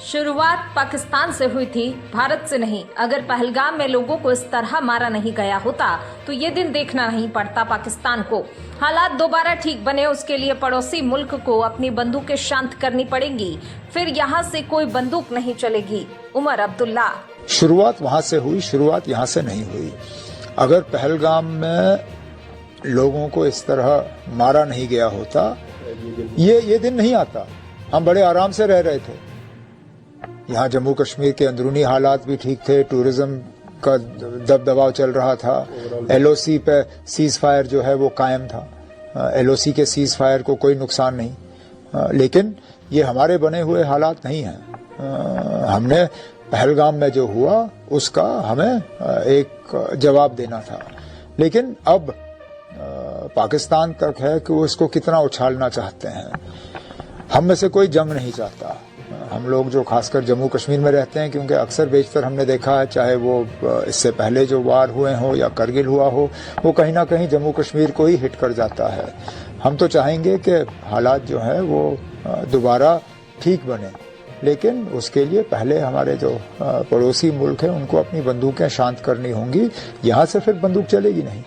शुरुआत पाकिस्तान से हुई थी, भारत से नहीं। अगर पहलगाम में लोगों को इस तरह मारा नहीं गया होता तो ये दिन देखना नहीं पड़ता पाकिस्तान को। हालात दोबारा ठीक बने उसके लिए पड़ोसी मुल्क को अपनी बंदूकें शांत करनी पड़ेंगी, फिर यहाँ से कोई बंदूक नहीं चलेगी। उमर अब्दुल्ला। शुरुआत वहां से हुई, शुरुआत यहाँ से नहीं हुई। अगर पहलगाम में लोगों को इस तरह मारा नहीं गया होता ये दिन नहीं आता। हम बड़े आराम से रह रहे थे। यहाँ जम्मू कश्मीर के अंदरूनी हालात भी ठीक थे, टूरिज्म का दबदबाव चल रहा था, एलओसी पे सीज फायर जो है वो कायम था, एलओसी के सीज फायर को कोई नुकसान नहीं। लेकिन ये हमारे बने हुए हालात नहीं हैं। हमने पहलगाम में जो हुआ उसका हमें एक जवाब देना था। लेकिन अब पाकिस्तान तक है कि वो इसको कितना उछालना चाहते हैं। हम में से कोई जंग नहीं चाहता। हम लोग जो खासकर जम्मू कश्मीर में रहते हैं, क्योंकि अक्सर बेशतर हमने देखा है, चाहे वो इससे पहले जो वार हुए हो या करगिल हुआ हो, वो कहीं ना कहीं जम्मू कश्मीर को ही हिट कर जाता है। हम तो चाहेंगे कि हालात जो है वो दोबारा ठीक बने, लेकिन उसके लिए पहले हमारे जो पड़ोसी मुल्क हैं उनको अपनी बंदूकें शांत करनी होंगी। यहाँ से फिर बंदूक चलेगी नहीं।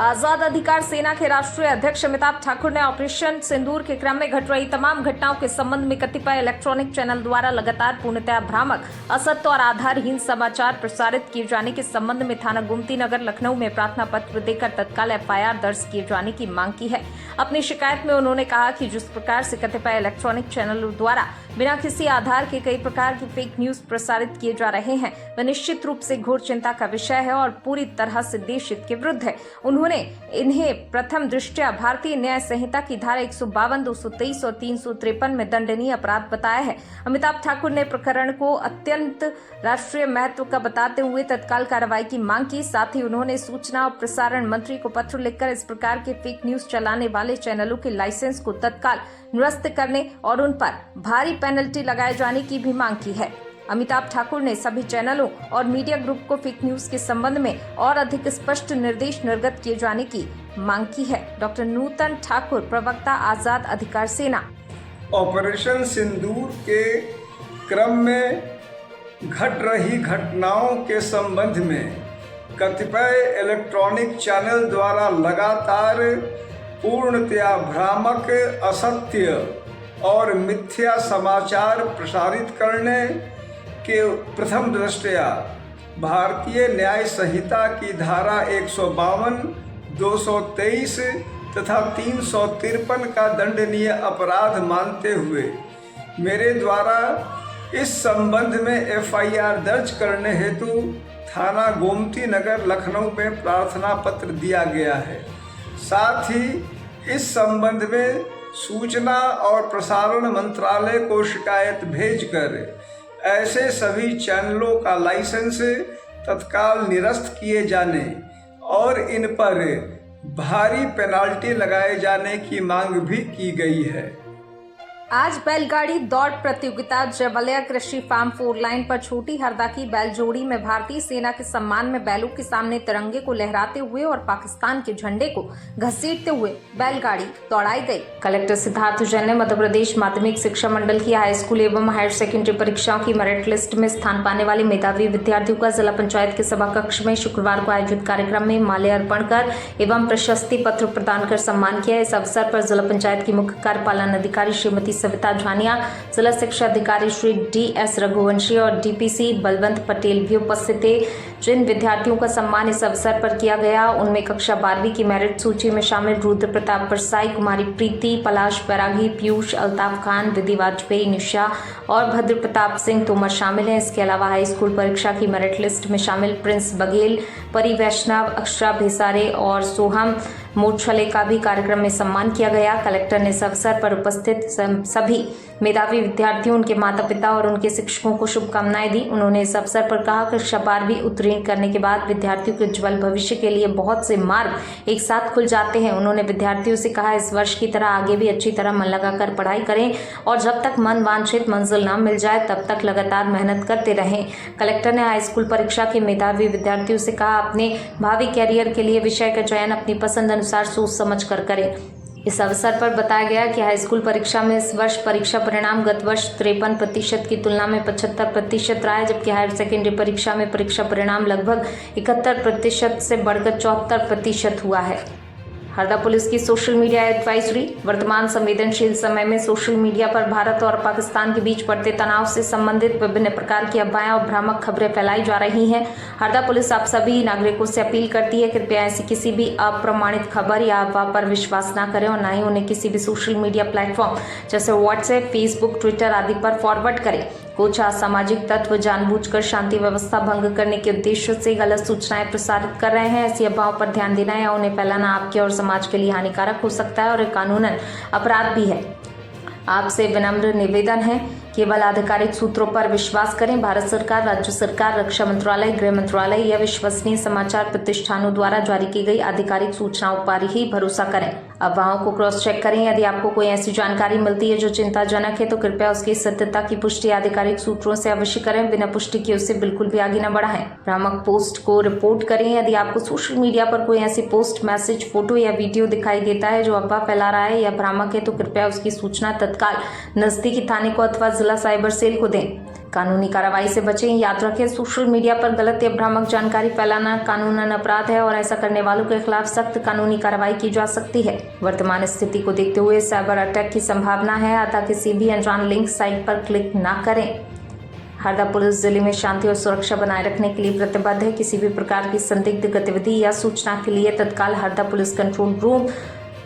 आजाद अधिकार सेना के राष्ट्रीय अध्यक्ष अमिताभ ठाकुर ने ऑपरेशन सिंदूर के क्रम में घट रही तमाम घटनाओं के संबंध में कतिपय इलेक्ट्रॉनिक चैनल द्वारा लगातार पूर्णतः भ्रामक, असत्य और आधारहीन समाचार प्रसारित किए जाने के संबंध में थाना गोमती नगर लखनऊ में प्रार्थना पत्र देकर तत्काल एफआईआर दर्ज किए जाने की मांग की है। अपनी शिकायत में उन्होंने कहा कि जिस प्रकार से कतिपय इलेक्ट्रॉनिक चैनलों द्वारा बिना किसी आधार के कई प्रकार की फेक न्यूज प्रसारित किए जा रहे हैं, वह निश्चित रूप से घोर चिंता का विषय है और पूरी तरह से देश हित के विरुद्ध है। उन्होंने इन्हें प्रथम दृष्टया भारतीय न्याय संहिता की धारा 152, 223 और 353 में दंडनीय अपराध बताया है। अमिताभ ठाकुर ने प्रकरण को अत्यंत राष्ट्रीय महत्व का बताते हुए तत्काल कार्रवाई की मांग की। साथ ही उन्होंने सूचना और प्रसारण मंत्री को पत्र लिखकर इस प्रकार के फेक न्यूज चलाने वाले चैनलों के लाइसेंस को तत्काल निरस्त करने और उन पर भारी पेनल्टी लगाए जाने की भी मांग की है। अमिताभ ठाकुर ने सभी चैनलों और मीडिया ग्रुप को फेक न्यूज के संबंध में और अधिक स्पष्ट निर्देश निर्गत किए जाने की मांग की है। डॉक्टर नूतन ठाकुर, प्रवक्ता, आजाद अधिकार सेना। ऑपरेशन सिंदूर के क्रम में घट रही घटनाओं के संबंध में कतिपय इलेक्ट्रॉनिक चैनल द्वारा लगातार पूर्णतया भ्रामक, असत्य और मिथ्या समाचार प्रसारित करने के प्रथम दृष्टया भारतीय न्याय संहिता की धारा 152, 223 तथा 353 का दंडनीय अपराध मानते हुए मेरे द्वारा इस संबंध में एफआईआर दर्ज करने हेतु थाना गोमती नगर लखनऊ में प्रार्थना पत्र दिया गया है। साथ ही इस संबंध में सूचना और प्रसारण मंत्रालय को शिकायत भेजकर ऐसे सभी चैनलों का लाइसेंस तत्काल निरस्त किए जाने और इन पर भारी पेनाल्टी लगाए जाने की मांग भी की गई है। आज बैलगाड़ी दौड़ प्रतियोगिता जबलिया कृषि फार्म 4 लाइन पर छोटी हरदा की बैल जोड़ी में भारतीय सेना के सम्मान में बैलों के सामने तिरंगे को लहराते हुए और पाकिस्तान के झंडे को घसीटते हुए बैलगाड़ी दौड़ाई गई। कलेक्टर सिद्धार्थ जैन ने मध्य प्रदेश माध्यमिक शिक्षा मंडल की हाई स्कूल एवं हायर सेकेंडरी परीक्षाओं की मेरिट लिस्ट में स्थान पाने वाले मेधावी विद्यार्थियों का जिला पंचायत के सभा कक्ष में शुक्रवार को आयोजित कार्यक्रम में माल्यार्पण कर एवं प्रशस्ति पत्र प्रदान कर सम्मान किया। इस अवसर पर जिला पंचायत की मुख्य कार्यपालन अधिकारी श्रीमती सविता झानिया, जिला शिक्षा अधिकारी श्री डी.एस. रघुवंशी और डीपीसी बलवंत पटेल भी उपस्थित थे। जिन विद्यार्थियों का सम्मान इस अवसर पर किया गया उनमें कक्षा 12वीं की मेरिट सूची में शामिल रुद्र प्रताप परसाई, कुमारी प्रीति, पलाश बैरागी, पीयूष, अल्ताफ खान, विधि वाजपेयी, निशा और भद्र प्रताप सिंह तोमर शामिल हैं। इसके अलावा हाई स्कूल परीक्षा की मेरिट लिस्ट में शामिल प्रिंस बघेल, परी वैष्णव, अक्षरा भेसारे और सोहम मोछले का भी कार्यक्रम में सम्मान किया गया। कलेक्टर ने इस अवसर पर उपस्थित सभी मेधावी विद्यार्थियों, उनके माता पिता और उनके शिक्षकों को शुभकामनाएं दी। उन्होंने इस अवसर पर कहा कि कक्षा 12वीं उत्तीर्ण करने के बाद विद्यार्थियों के उज्जवल भविष्य के लिए बहुत से मार्ग एक साथ खुल जाते हैं। उन्होंने विद्यार्थियों से कहा इस वर्ष की तरह आगे भी अच्छी तरह मन लगाकर पढ़ाई करें और जब तक मन वांछित मंजिल न मिल जाए तब तक लगातार मेहनत करते रहें। कलेक्टर ने हाई स्कूल परीक्षा के मेधावी विद्यार्थियों से कहा अपने भावी कैरियर के लिए विषय का चयन अपनी पसंद अनुसार सोच समझ कर करें। इस अवसर पर बताया गया कि हाई स्कूल परीक्षा में इस वर्ष परीक्षा परिणाम गत वर्ष 53% की तुलना में 75% रहा है, जबकि हायर सेकेंडरी परीक्षा में परीक्षा परिणाम लगभग 71% से बढ़कर 74% हुआ है। हरदा पुलिस की सोशल मीडिया एडवाइजरी। वर्तमान संवेदनशील समय में सोशल मीडिया पर भारत और पाकिस्तान के बीच बढ़ते तनाव से संबंधित विभिन्न प्रकार की अफवाहें और भ्रामक खबरें फैलाई जा रही हैं। हरदा पुलिस आप सभी नागरिकों से अपील करती है, कृपया ऐसी किसी भी अप्रमाणित खबर या अफवाह पर विश्वास न करें और न ही उन्हें किसी भी सोशल मीडिया प्लेटफॉर्म जैसे व्हाट्सएप, फेसबुक, ट्विटर आदि पर फॉरवर्ड करें। कुछ असामाजिक तत्व जानबूझकर शांति व्यवस्था भंग करने के उद्देश्य से गलत सूचनाएं प्रसारित कर रहे हैं। ऐसी अफवाहों पर ध्यान देना या उन्हें फैलाना आपके और समाज के लिए हानिकारक हो सकता है और एक कानूनन अपराध भी है। आपसे विनम्र निवेदन है, केवल आधिकारिक सूत्रों पर विश्वास करें। भारत सरकार, राज्य सरकार, रक्षा मंत्रालय, गृह मंत्रालय या विश्वसनीय समाचार प्रतिष्ठानों द्वारा जारी की गई आधिकारिक सूचनाओं पर ही भरोसा करें। अफवाहों को क्रॉस चेक करें। यदि आपको कोई ऐसी जानकारी मिलती है जो चिंताजनक है तो कृपया उसकी सत्यता की पुष्टि आधिकारिक सूत्रों से अवश्य करें। बिना पुष्टि के उससे बिल्कुल भी आगे न बढ़ाएं। भ्रामक पोस्ट को रिपोर्ट करें। यदि आपको सोशल मीडिया पर कोई ऐसी पोस्ट, मैसेज, फोटो या वीडियो दिखाई देता है जो अफवाह फैला रहा है या भ्रामक है तो कृपया उसकी सूचना तत्काल नजदीकी थाने को अथवा जिला साइबर सेल को दें। कानूनी कार्रवाई से बचें। याद रखें, सोशल मीडिया पर गलत या भ्रामक जानकारी फैलाना कानूनन अपराध है और ऐसा करने वालों के खिलाफ सख्त कानूनी कार्रवाई की जा सकती है। वर्तमान स्थिति को देखते हुए साइबर अटैक की संभावना है, अतः किसी भी अनजान लिंक, साइट पर क्लिक न करें। हरदा पुलिस जिले में शांति और सुरक्षा बनाए रखने के लिए प्रतिबद्ध है। किसी भी प्रकार की संदिग्ध गतिविधि या सूचना के लिए तत्काल Harda police control room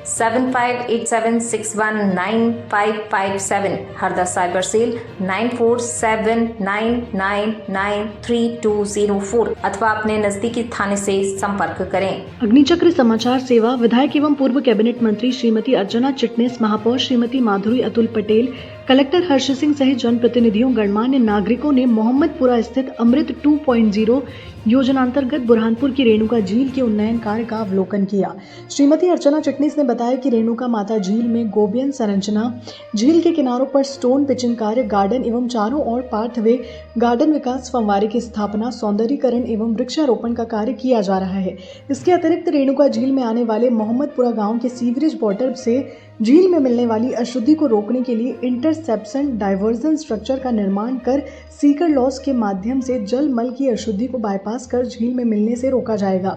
7587619557, Harda cyber cell 9479993204 अथवा अपने नजदीकी थाने से संपर्क करें। अग्निचक्र समाचार सेवा। विधायक एवं पूर्व कैबिनेट मंत्री श्रीमती अर्चना चिटनेस, महापौर श्रीमती माधुरी अतुल पटेल, कलेक्टर हर्ष सिंह सहित जनप्रतिनिधियों, गणमान्य नागरिकों ने मोहम्मदपुरा स्थित अमृत 2.0 योजनांतर्गत बुरहानपुर की रेणुका झील के उन्नयन कार्य का अवलोकन किया। श्रीमती अर्चना चिटनेस ने बताया कि रेणुका माता झील में गोबियन संरचना, झील के किनारों पर स्टोन पिचिंग कार्य, गार्डन एवं चारों ओर पार्थवे गार्डन विकास, फव्वारे की स्थापना, सौंदर्यीकरण एवं वृक्षारोपण का कार्य किया जा रहा है। इसके अतिरिक्त रेणुका झील में आने वाले मोहम्मदपुरा गांव के सीवरेज वाटर से झील में मिलने वाली अशुद्धि को रोकने के लिए इंटरसेप्शन डाइवर्जन स्ट्रक्चर का निर्माण कर सीकर लॉस के माध्यम से जल मल की अशुद्धि को बाईपास कर झील में मिलने से रोका जाएगा।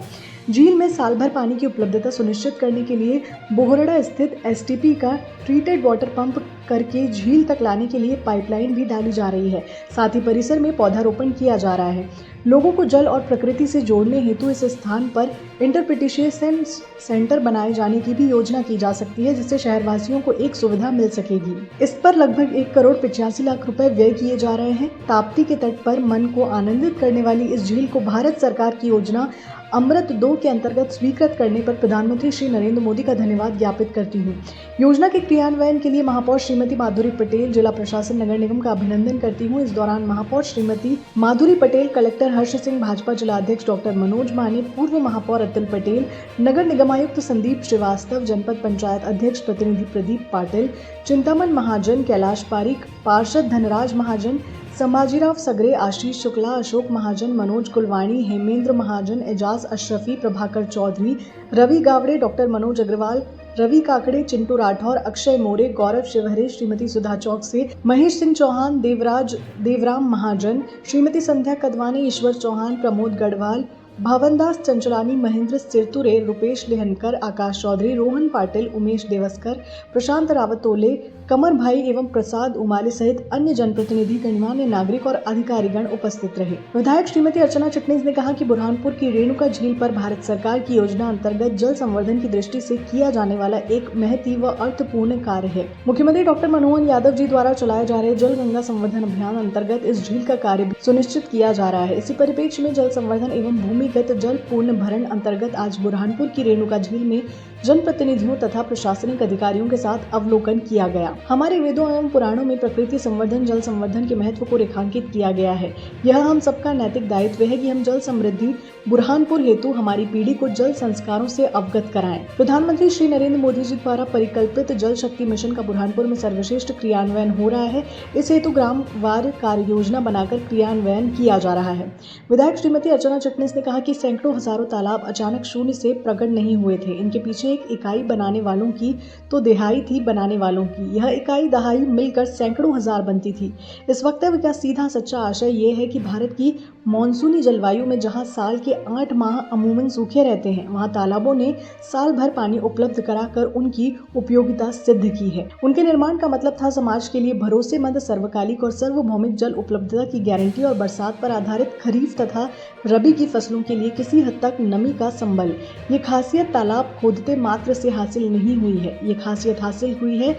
झील में साल भर पानी की उपलब्धता सुनिश्चित करने के लिए बोहरड़ा स्थित एसटीपी का ट्रीटेड वाटर पंप करके झील तक लाने के लिए पाइपलाइन भी डाली जा रही है। साथ ही परिसर में पौधारोपण किया जा रहा है। लोगों को जल और प्रकृति से जोड़ने हेतु इस स्थान पर इंटरप्रिटेशन सेंटर बनाए जाने की भी योजना की जा सकती है, जिससे शहरवासियों को एक सुविधा मिल सकेगी। इस पर लगभग 1,85,00,000 रुपए व्यय किए जा रहे हैं। ताप्ती के तट पर मन को आनंदित करने वाली इस झील को भारत सरकार की योजना अमृत 2 के अंतर्गत स्वीकृत करने पर प्रधानमंत्री श्री नरेंद्र मोदी का धन्यवाद ज्ञापित करती हूँ। योजना के क्रियान्वयन के लिए महापौर श्रीमती माधुरी पटेल, जिला प्रशासन नगर निगम का अभिनंदन करती हूँ। इस दौरान महापौर श्रीमती माधुरी पटेल, कलेक्टर हर्ष सिंह, भाजपा जिलाध्यक्ष डॉक्टर मनोज माने, पूर्व महापौर अतुल पटेल, नगर निगमायुक्त संदीप श्रीवास्तव, जनपद पंचायत अध्यक्ष प्रतिनिधि प्रदीप पाटिल, चिंतामन महाजन, कैलाश पारिक, पार्षद धनराज महाजन, संभाजीराव सगरे, आशीष शुक्ला, अशोक महाजन, मनोज कुलवाणी, हेमेंद्र महाजन, एजाज अशरफी, प्रभाकर चौधरी, रवि गावड़े, डॉक्टर मनोज अग्रवाल, रवि काकड़े, चिंटू राठौर, अक्षय मोरे, गौरव शिवहरे, श्रीमती सुधा चौक से महेश सिंह चौहान, देवराम महाजन, श्रीमती संध्या कदवानी, ईश्वर चौहान, प्रमोद गढ़वाल, भावनदास चंचलानी, महेंद्र सिरतुरे, रुपेश लेहनकर, आकाश चौधरी, रोहन पाटिल, उमेश देवस्कर, प्रशांत रावतोले, कमर भाई एवं प्रसाद उमाले सहित अन्य जनप्रतिनिधि, गणमान्य नागरिक और अधिकारीगण उपस्थित रहे। विधायक श्रीमती अर्चना चिटनेस ने कहा कि बुरहानपुर की रेणुका झील पर भारत सरकार की योजना अंतर्गत जल संवर्धन की दृष्टि से किया जाने वाला एक महती व अर्थपूर्ण कार्य है। मुख्यमंत्री डॉक्टर मनमोहन यादव जी द्वारा चलाए जा रहे जल गंगा संवर्धन अभियान अंतर्गत इस झील का कार्य भी सुनिश्चित किया जा रहा है। इसी परिप्रेक्ष्य में जल संवर्धन एवं भूमिगत जल पूर्ण भरण अंतर्गत आज बुरहानपुर की रेणुका झील में जनप्रतिनिधियों तथा प्रशासनिक अधिकारियों के साथ अवलोकन किया गया। हमारे वेदों एवं पुराणों में प्रकृति संवर्धन, जल संवर्धन के महत्व को रेखांकित किया गया है। यह हम सबका नैतिक दायित्व है कि हम जल समृद्धि बुरहानपुर हेतु हमारी पीढ़ी को जल संस्कारों से अवगत कराएं। प्रधानमंत्री श्री नरेंद्र मोदी जी द्वारा परिकल्पित जल शक्ति मिशन का बुरहानपुर में सर्वश्रेष्ठ क्रियान्वयन हो रहा है। इस हेतु ग्रामवार कार्य योजना बनाकर क्रियान्वयन किया जा रहा है। विधायक श्रीमती अर्चना चिटनेस ने कहा कहा कि सैकड़ों हजारों तालाब अचानक शून्य से प्रकट नहीं हुए थे। इनके पीछे एक इकाई बनाने वालों की तो दिहाई थी बनाने वालों की। यह इकाई दहाई मिलकर सैकड़ों हजार बनती थी। इस वक्तव्य का सीधा सच्चा आशय ये है कि भारत की मॉनसूनी जलवायु में जहां साल के 8 माह अमूमन सूखे रहते हैं, वहां तालाबों ने साल भर पानी उपलब्ध कराकर उनकी उपयोगिता सिद्ध की है। उनके निर्माण का मतलब था समाज के लिए भरोसेमंद, सर्वकालिक और सार्वभौमिक जल उपलब्धता की गारंटी और बरसात पर आधारित खरीफ तथा रबी की फसलों के लिए किसी हद तक नमी का संबल। ये खासियत तालाब खोदते मात्र से हासिल नहीं हुई है। ये खासियत हासिल हुई है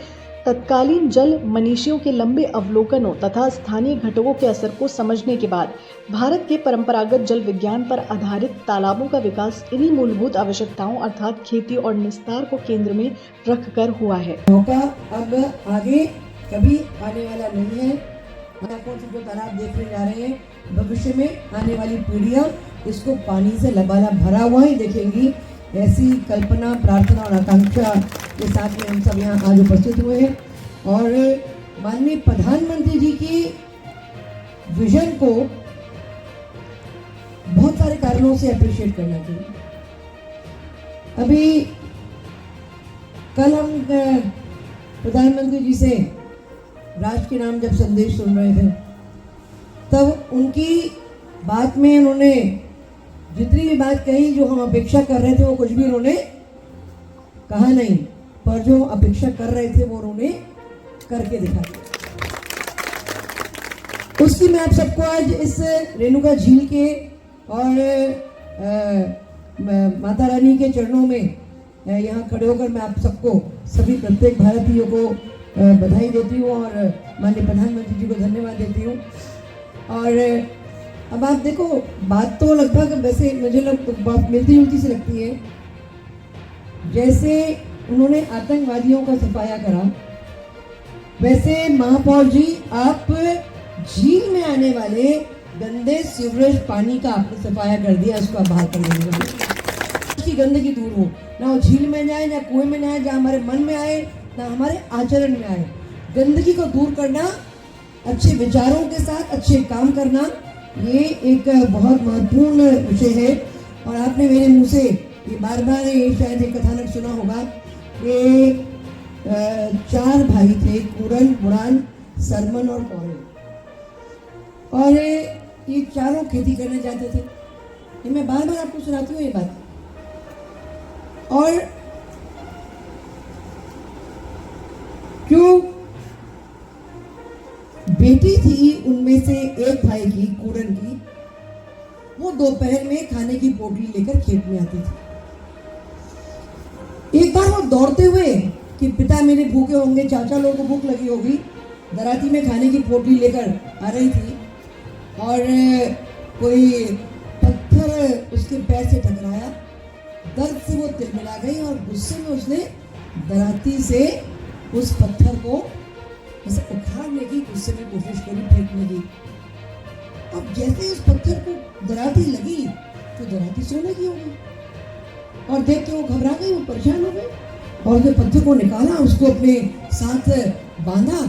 तत्कालीन जल मनीषियों के लंबे अवलोकनों तथा स्थानीय घटकों के असर को समझने के बाद। भारत के परंपरागत जल विज्ञान पर आधारित तालाबों का विकास इन्हीं मूलभूत आवश्यकताओं अर्थात खेती और निस्तार को केंद्र में रखकर हुआ है। मौका अब आगे कभी आने वाला नहीं है। आंखों से जो तालाब देखने जा रहे हैं, भविष्य में आने वाली पीढ़ियां इसको पानी से लबालब भरा हुआ ही देखेंगी। ऐसी कल्पना, प्रार्थना और आकांक्षा के साथ में हम सब यहाँ आज उपस्थित हुए हैं और माननीय प्रधानमंत्री जी की विजन को बहुत सारे कारणों से अप्रिशिएट करना चाहिए। अभी कल हम प्रधानमंत्री जी से राष्ट्र के नाम जब संदेश सुन रहे थे, तब उनकी बात में उन्होंने जितनी भी बात कही, जो हम अपेक्षा कर रहे थे वो कुछ भी उन्होंने कहा नहीं, पर जो अपेक्षा कर रहे थे वो उन्होंने करके दिखा दिया। उसकी मैं आप सबको आज इस रेणुका झील के और माता रानी के चरणों में यहाँ खड़े होकर मैं आप सबको, सभी प्रत्येक भारतीयों को बधाई देती हूँ और माननीय प्रधानमंत्री जी को धन्यवाद देती हूँ। और अब आप देखो, बात तो लगभग वैसे मुझे बात मिलती जुलती सी लगती है। जैसे उन्होंने आतंकवादियों का सफाया करा, वैसे महापौर जी आप झील में आने वाले गंदे सीवरेज पानी का आपने सफाया कर दिया, उसको आप बाहर कर देंगे। उसकी गंदगी दूर हो, ना वो झील में जाए, ना कुएं में जाए, जहाँ हमारे मन में आए, ना हमारे आचरण में आए। गंदगी को दूर करना, अच्छे विचारों के साथ अच्छे काम करना, ये एक बहुत महत्वपूर्ण विषय है। और आपने मेरे मुंह से ये बार बार ये शायद एक कथानक सुना होगा। ये 4 भाई थे, कुरन, बुरान, सरमन और कौरव, और ये चारों खेती करने जाते थे। ये मैं बार बार आपको सुनाती हूँ ये बात। और जो बेटी थी उनमें से एक भाई की, कुरन की, वो दोपहर में खाने की पोटली लेकर खेत में आती थी। एक बार वो दौड़ते हुए कि पिता मेरे भूखे होंगे, चाचा लोगों को भूख लगी होगी, दराती में खाने की पोटली लेकर आ रही थी और कोई पत्थर उसके पैर से टकराया। दर्द से वो तिलमिला गई और गुस्से में उसने दराती से उस पत्थर को जैसे उखाड़ने की गुस्से में कोशिश करी, फेंकने की। अब जैसे उस पत्थर को दराती लगी तो दराती सोने की हो गई और देख के वो घबरा गई, वो परेशान हो गई और उसने पत्थर को निकाला, उसको अपने साथ बांधा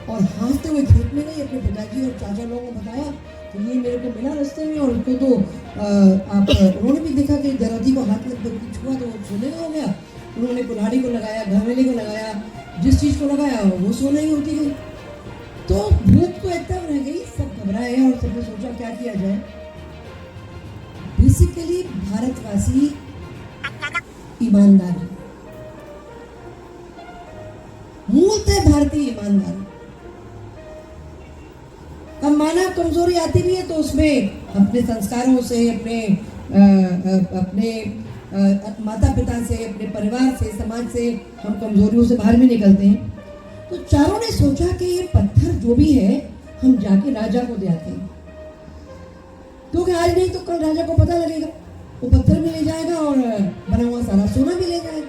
और हाँफते हुए खेत में गई। अपने पिताजी और चाचा लोगों को बताया तो ये मेरे को मिला रास्ते में, और उसको तो उन्होंने भी देखा कि दराती को हाथ में छुआ तो वो सोने का हो गया। उन्होंने कुल्हाड़ी को लगाया, घमेले को लगाया, जिस चीज़ को लगाया वो सोने ही होती गई। तो भूख तो एकदम रह गई, सब घबराए और सबने सोचा क्या किया जाए। बेसिकली भारतवासी ईमानदार है, मूलतः भारतीय ईमानदार। अब मानव कमजोरी आती भी है तो उसमें अपने संस्कारों से, अपने माता पिता से, अपने परिवार से, समाज से हम कमजोरियों से बाहर भी निकलते हैं। तो चारों ने सोचा कि ये पत्थर जो भी है हम जाके राजा को दे आते हैं, क्योंकि आज नहीं तो कल राजा को पता लगेगा, वो पत्थर भी ले जाएगा और बना हुआ सारा सोना भी ले जाएगा।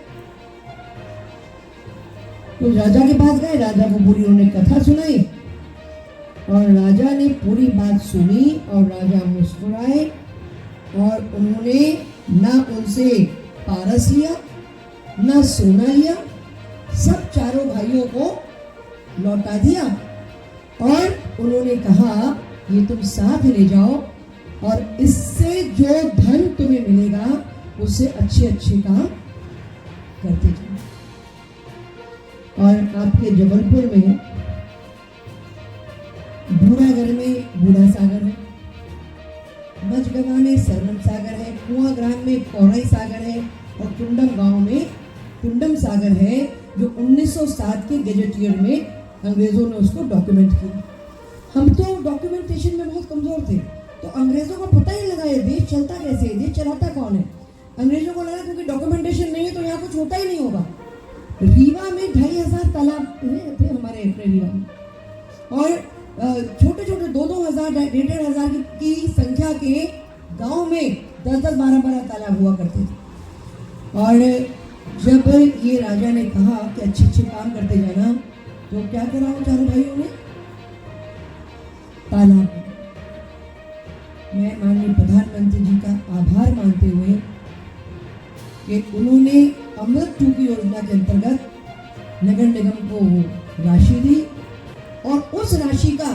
तो राजा के पास गए, राजा को पूरी उन्होंने कथा सुनाई और राजा ने पूरी बात सुनी और राजा मुस्कुराए और उन्होंने ना उनसे पारस लिया, ना सोना लिया, सब चारों भाइयों को लौटा दिया और उन्होंने कहा ये तुम साथ ले जाओ और इससे जो धन तुम्हें मिलेगा उससे अच्छे अच्छे काम करते जाओ। और आपके जबलपुर में बूढ़ागढ़ में बूढ़ा सागर है, मझगवा में सरवन सागर है, कुआं ग्राम में पौराई सागर है और कुंडम गांव में कुंडम सागर है, जो 1907 के गजेटियर में अंग्रेजों ने उसको डॉक्यूमेंट किया। हम तो डॉक्यूमेंटेशन में बहुत कमजोर थे, तो अंग्रेजों को पता ही लगा ये देश चलता कैसे है, देश चलाता कौन है। अंग्रेजों को लगा क्योंकि डॉक्यूमेंटेशन नहीं है तो यहाँ कुछ होता ही नहीं होगा। रीवा में 2500 तालाब थे हमारे रीवा में, और छोटे छोटे 2-2 हजार 1.5 हजार की संख्या के गांव में 10-10 12-12 तालाब हुआ करते थे। और जब ये राजा ने कहा कि अच्छे अच्छे काम करते जाना, तो क्या करा वो चारों भाइयों ने? तालाब। मैं माननीय प्रधानमंत्री जी का आभार मानते हुए कि उन्होंने अमृत 2 की योजना के अंतर्गत नगर निगम को वो राशि दी, और उस राशि का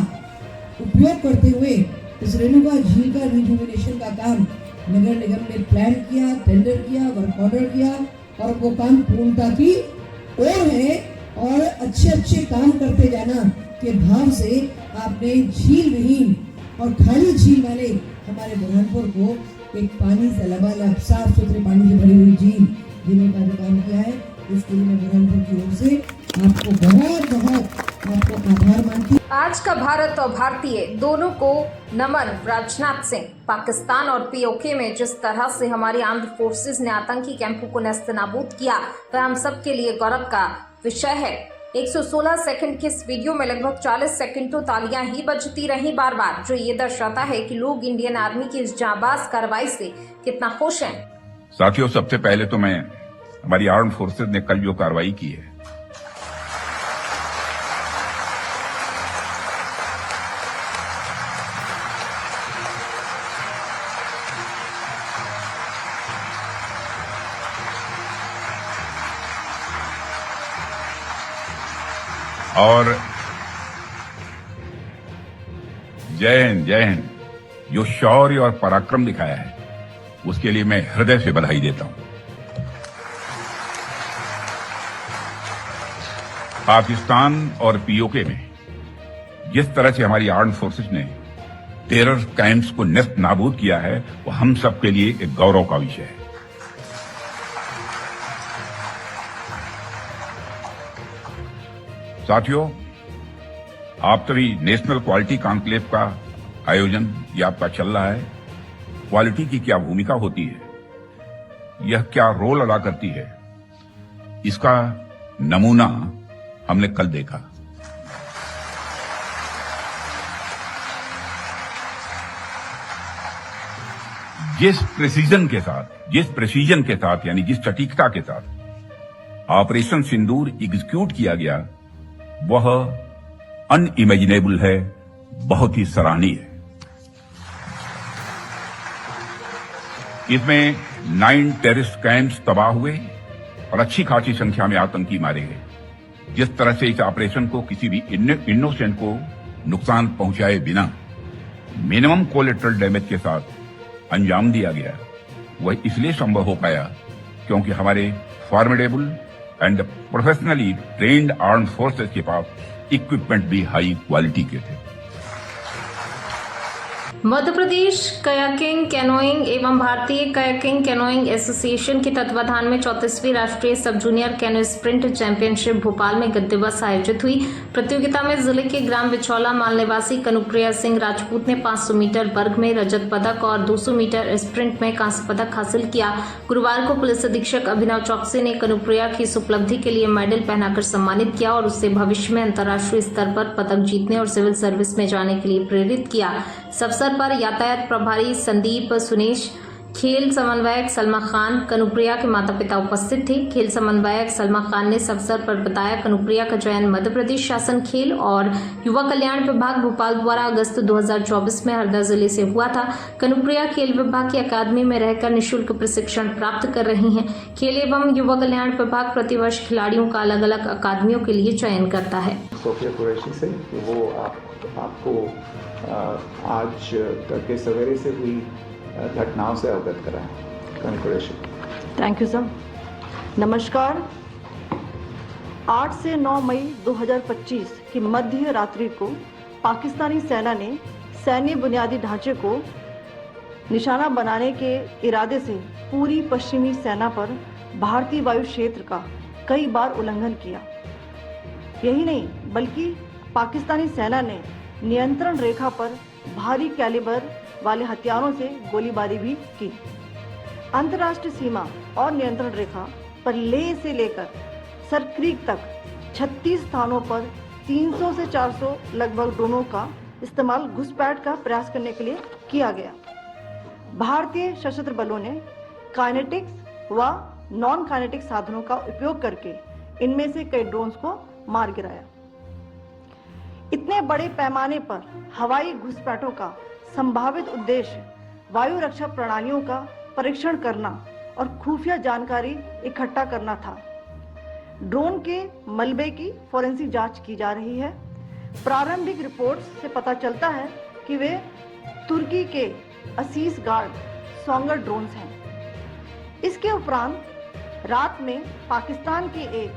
उपयोग करते हुए इस रेणुका झील का रिजुविनेशन का काम नगर निगम ने प्लान किया, टेंडर किया, वर्क ऑर्डर किया, और वो काम पूर्णता की ओर है। और अच्छे अच्छे काम करते जाना के भाव से आपने झील विहीन और खाली झील वाले हमारे बुरहानपुर को एक पानी से लबालब साफ सुथरे पानी से भरी हुई झील देने का जो काम किया है, इसके लिए मैं बुरहानपुर की ओर से आपको बहुत बहुत आपको आभार मानती हूं। आज का भारत और भारतीय दोनों को नमन। राजनाथ सिंह, पाकिस्तान और पीओके में जिस तरह से हमारी आर्म्ड फोर्सेस ने आतंकी कैंपों को नेस्तनाबूद किया, वह हम सब के लिए गौरव का विषय है। 116 सेकंड के इस वीडियो में लगभग 40 सेकंड तो तालियां ही बजती रही बार बार, जो ये दर्शाता है कि लोग इंडियन आर्मी की इस जांबाज कार्रवाई से कितना खुश हैं। साथियों, सबसे पहले तो मैं हमारी आर्म फोर्सेज ने कल जो कार्रवाई की है, और जय हिंद जो शौर्य और पराक्रम दिखाया है, उसके लिए मैं हृदय से बधाई देता हूं। पाकिस्तान और पीओके में जिस तरह से हमारी आर्म्ड फोर्सेस ने टेरर कैंप्स को नेस्त नाबूद किया है, वो हम सब के लिए एक गौरव का विषय है। साथियों, आप सभी नेशनल क्वालिटी कॉन्क्लेव का आयोजन ये आपका चल रहा है। क्वालिटी की क्या भूमिका होती है, यह क्या रोल अदा करती है, इसका नमूना हमने कल देखा। जिस प्रेसिजन के साथ यानी जिस सटीकता के साथ ऑपरेशन सिंदूर एग्जीक्यूट किया गया, वह अनइमेजिनेबल है, बहुत ही सराहनीय है। इसमें 9 टेररिस्ट कैंप्स तबाह हुए और अच्छी खासी संख्या में आतंकी मारे गए। जिस तरह से इस ऑपरेशन को किसी भी इनोसेंट को नुकसान पहुंचाए बिना मिनिमम कोलेटरल डैमेज के साथ अंजाम दिया गया, वह इसलिए संभव हो पाया क्योंकि हमारे formidable and professionally trained armed forces के पास इक्विपमेंट भी हाई क्वालिटी के थे। मध्य प्रदेश कयाकिंग कैनोइंग एवं भारतीय कयाकिंग कैनोइंग एसोसिएशन के तत्वाधान में 34वीं राष्ट्रीय सब junior canoe sprint championship Bhopal में गत दिवस आयोजित हुई। प्रतियोगिता में जिले के ग्राम बिचौला माल निवासी कनुप्रिया सिंह राजपूत ने 500 मीटर वर्ग में रजत पदक और 200 मीटर स्प्रिंट में कांस्य पदक हासिल किया। गुरुवार को पुलिस अधीक्षक अभिनव चौकसी ने कनुप्रिया की इस उपलब्धि के लिए मेडल पहनाकर सम्मानित किया और उससे भविष्य में अंतर्राष्ट्रीय स्तर पर पदक जीतने और सिविल सर्विस में जाने के लिए प्रेरित किया। इस अवसर पर यातायात प्रभारी संदीप सुनेश, खेल समन्वयक सलमा खान, कनुप्रिया के माता पिता उपस्थित थे। खेल समन्वयक सलमा खान ने इस अवसर पर बताया, कनुप्रिया का चयन मध्य प्रदेश शासन खेल और युवा कल्याण विभाग भोपाल द्वारा अगस्त 2024 में हरदा जिले से हुआ था। कनुप्रिया खेल विभाग की अकादमी में रहकर निःशुल्क प्रशिक्षण प्राप्त कर रही हैं। खेल एवं युवा कल्याण विभाग प्रतिवर्ष खिलाड़ियों का अलग अलग अकादमियों के लिए चयन करता है। सोफिया कुरैशी से वो आपको आज तड़के सवेरे से हुई घटनाओं से अवगत कराएं। कंग्रेचुलेशन। Thank you sir. नमस्कार। 8 से 9 मई 2025 की मध्य रात्रि को पाकिस्तानी सेना ने सैन्य बुनियादी ढांचे को निशाना बनाने के इरादे से पूरी पश्चिमी सेना पर भारतीय वायु क्षेत्र का कई बार उल्लंघन किया। यही नहीं बल्कि पाकिस्तानी सेना ने नियंत्रण रेखा पर भारी कैलिबर वाले हथियारों से गोलीबारी भी की। अंतर्राष्ट्रीय सीमा और नियंत्रण रेखा पर लेह से लेकर सरक्रीक तक 36 स्थानों पर 300 से 400 लगभग ड्रोनों का इस्तेमाल घुसपैठ का प्रयास करने के लिए किया गया। भारतीय सशस्त्र बलों ने काइनेटिक्स व नॉन काइनेटिक साधनों का उपयोग करके इनमें से कई ड्रोन्स को मार गिराया। इतने बड़े पैमाने पर हवाई घुसपैठों का संभावित उद्देश्य वायु रक्षा प्रणालियों का परीक्षण करना और खुफिया जानकारी इकट्ठा करना था। ड्रोन के मलबे की फोरेंसिक जांच की जा रही है। प्रारंभिक रिपोर्ट्स से पता चलता है कि वे तुर्की के असीस गार्ड सोंगर ड्रोन्स हैं। इसके उपरांत रात में पाकिस्तान के एक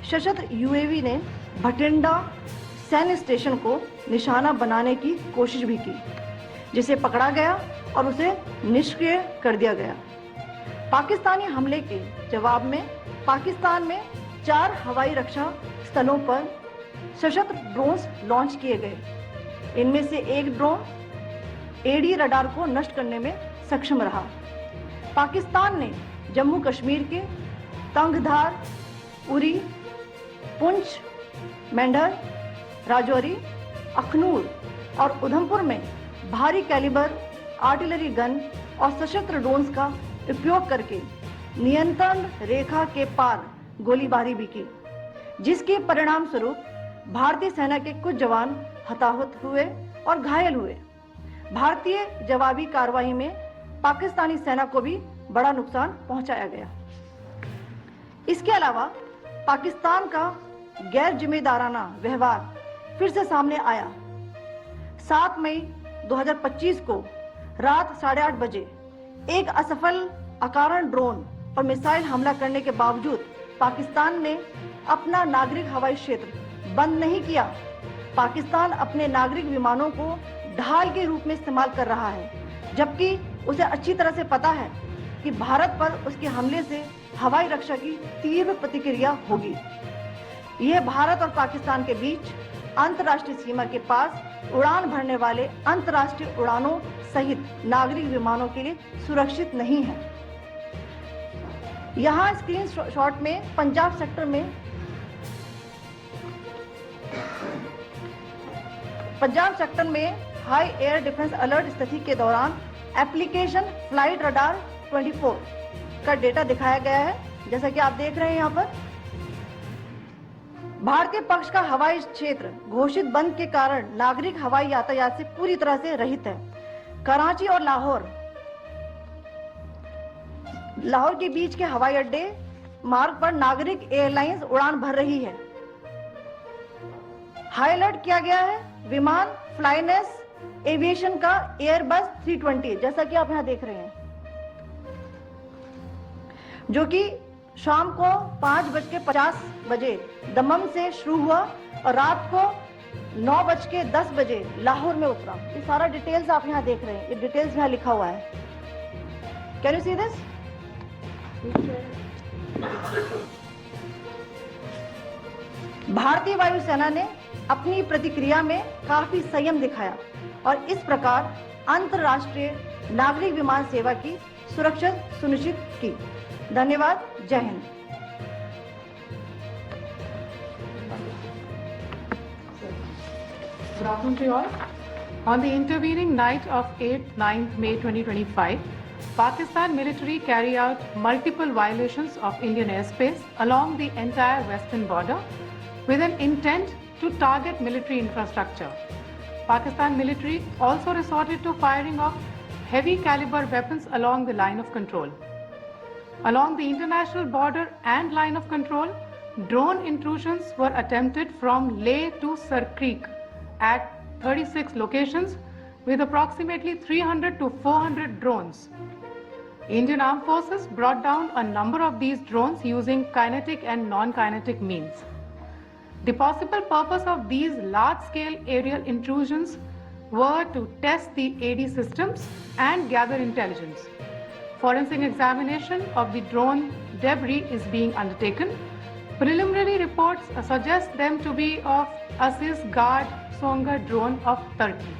सशस्त्र यूएवी ने भटिंडा सैन्य स्टेशन को निशाना बनाने की कोशिश भी की, जिसे पकड़ा गया और उसे निष्क्रिय कर दिया गया। पाकिस्तानी हमले के जवाब में पाकिस्तान में 4 हवाई रक्षा स्थलों पर सशस्त्र ड्रोन्स लॉन्च किए गए। इनमें से एक ड्रोन एडी रडार को नष्ट करने में सक्षम रहा। पाकिस्तान ने जम्मू कश्मीर के तंगधार, उरी, पुंछ, मेंढर, राजौरी, अखनूर और उधमपुर में भारी कैलिबर आर्टिलरी गन और सशस्त्र ड्रोन्स का उपयोग करके नियंत्रण रेखा के पार गोलीबारी भी की, जिसके परिणाम स्वरूप भारतीय सेना के कुछ जवान हताहत हुए और घायल हुए। भारतीय जवाबी कार्रवाई में पाकिस्तानी सेना को भी बड़ा नुकसान पहुंचाया गया। इसके अलावा पाकिस्तान का गैर जिम्मेदाराना व्यवहार फिर से सामने आया। 7 मई 2025 को रात 8:30 बजे एक असफल अकारण ड्रोन और मिसाइल हमला करने के बावजूद पाकिस्तान ने अपना नागरिक हवाई क्षेत्र बंद नहीं किया। पाकिस्तान अपने नागरिक विमानों को ढाल के रूप में इस्तेमाल कर रहा है, जबकि उसे अच्छी तरह से पता है कि भारत पर उसके हमले से हवाई रक्षा की तीव्र प्रतिक्रिया होगी। यह भारत और पाकिस्तान के बीच अंतर्राष्ट्रीय सीमा के पास उड़ान भरने वाले अंतर्राष्ट्रीय उड़ानों सहित नागरिक विमानों के लिए सुरक्षित नहीं है। यहाँ स्क्रीन शॉट में पंजाब सेक्टर में हाई एयर डिफेंस अलर्ट स्थिति के दौरान एप्लीकेशन फ्लाइट रडार 24 का डेटा दिखाया गया है। जैसा कि आप देख रहे हैं यहाँ पर भारतीय पक्ष का हवाई क्षेत्र घोषित बंद के कारण नागरिक हवाई यातायात से पूरी तरह से रहित है। कराची और लाहौर के बीच के हवाई अड्डे मार्ग पर नागरिक एयरलाइंस उड़ान भर रही है। हाई अलर्ट किया गया है विमान फ्लाइनेस एविएशन का एयरबस 320, जैसा कि आप यहां देख रहे हैं, जो कि शाम को 5:50 बजे दमम से शुरू हुआ और रात को 9:10 बजे लाहौर में उतरा। ये सारा डिटेल्स आप यहाँ देख रहे हैं, ये डिटेल्स यहाँ लिखा हुआ है। Can you see this? भारतीय वायुसेना ने अपनी प्रतिक्रिया में काफी संयम दिखाया और इस प्रकार अंतर्राष्ट्रीय नागरिक विमान सेवा की सुरक्षा सुनिश्चित की। धन्यवाद। जय Hind. Good afternoon to you all. On the intervening night of 8th-9th May 2025, Pakistan military carry out multiple violations of Indian airspace along the entire western border with an intent to target military infrastructure. Pakistan military also resorted to firing of heavy caliber weapons along the line of control. Along the international border and line of control, drone intrusions were attempted from Leh to Sar Creek at 36 locations with approximately 300 to 400 drones. Indian Armed Forces brought down a number of these drones using kinetic and non-kinetic means. The possible purpose of these large-scale aerial intrusions were to test the AD systems and gather intelligence. Forensic examination of the drone debris is being undertaken. Preliminary reports suggest them to be of Aziz Guard Songa drone of Turkey.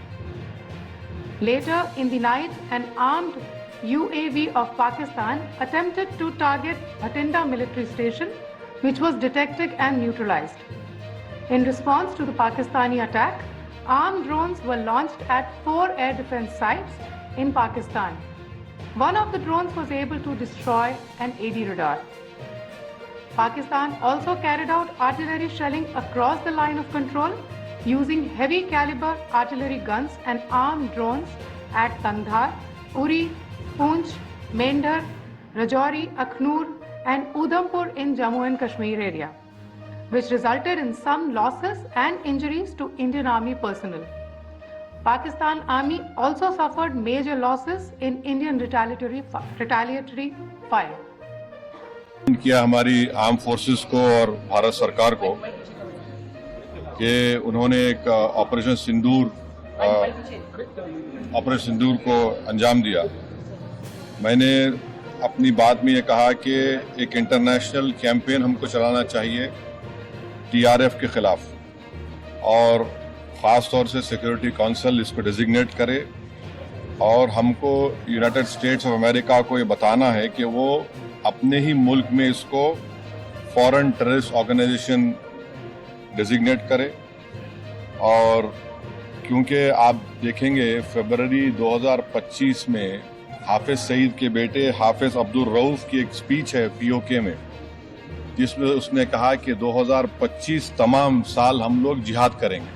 Later in the night, an armed UAV of Pakistan attempted to target Bhatinda military station, which was detected and neutralized. In response to the Pakistani attack, armed drones were launched at 4 air defense sites in Pakistan. One of the drones was able to destroy an AD radar. Pakistan also carried out artillery shelling across the line of control using heavy caliber artillery guns and armed drones at Kandahar, Uri, Poonch, Mendhar, Rajouri, Akhnur and Udhampur in Jammu and Kashmir area, which resulted in some losses and injuries to Indian Army personnel. Pakistan Army also suffered major losses in Indian retaliatory fire. किया हमारी arm forces को और भारत सरकार को कि उन्होंने एक operation सिंदूर को अंजाम दिया। मैंने अपनी बात में ये कहा कि एक इंटरनेशनल कैंपेन हमको चलाना चाहिए TRF के खिलाफ, और ख़ास तौर से सिक्योरिटी काउंसिल इसको डिजिग्नेट करे और हमको यूनाइटेड स्टेट्स ऑफ अमेरिका को ये बताना है कि वो अपने ही मुल्क में इसको फॉरेन टेररिस्ट ऑर्गेनाइजेशन डिजिग्नेट करे। और क्योंकि आप देखेंगे फरवरी 2025 में हाफिज सईद के बेटे हाफिज अब्दुल रऊफ की एक स्पीच है POK में, जिसमें उसने कहा कि 2025 तमाम साल हम लोग जिहाद करेंगे।